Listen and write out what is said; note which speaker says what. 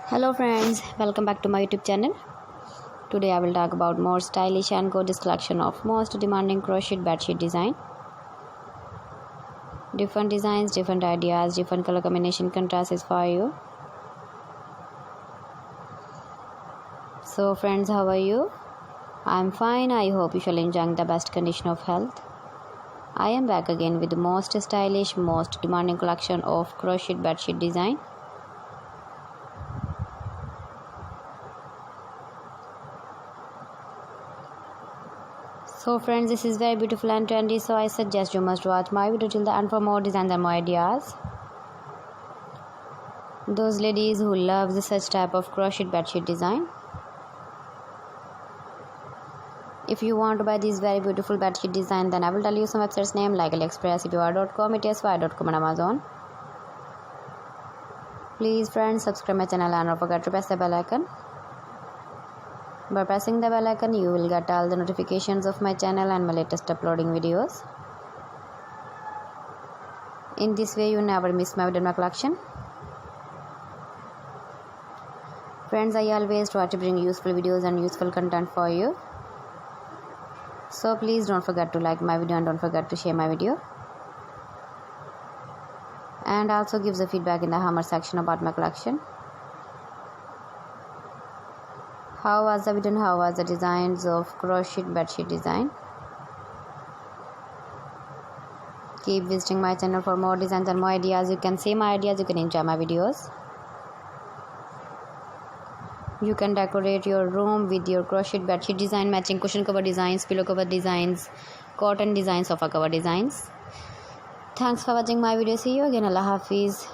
Speaker 1: Hello friends, welcome back to my YouTube channel. Today I will talk about more stylish and gorgeous collection of most demanding crochet bedsheet design. Different designs, different ideas, different color combination contrasts for you. So friends, how are you? I am fine. I hope you shall enjoy the best condition of health. I am back again with the most stylish, most demanding collection of crochet bedsheet design. So friends, this is very beautiful and trendy, so I suggest you must watch my video till the end for more designs and more ideas. Those ladies who love such type of crochet bedsheet design. If you want to buy this very beautiful bedsheet design, then I will tell you some websites name like AliExpress, EPR.com, ETSY.com and Amazon. Please friends, subscribe my channel and don't forget to press the bell icon. By pressing the bell icon, you will get all the notifications of my channel and my latest uploading videos. In this way, you never miss my video in my collection. Friends, I always try to bring useful videos and useful content for you. So please don't forget to like my video and don't forget to share my video. And also give the feedback in the comment section about my collection. How was the video and how was the designs of crochet bedsheet design? Keep visiting my channel for more designs and more ideas. You can see my ideas, you can enjoy my videos. You can decorate your room with your crochet bedsheet design, matching cushion cover designs, pillow cover designs, cotton designs, sofa cover designs. Thanks for watching my video. See you again. Allah Hafiz.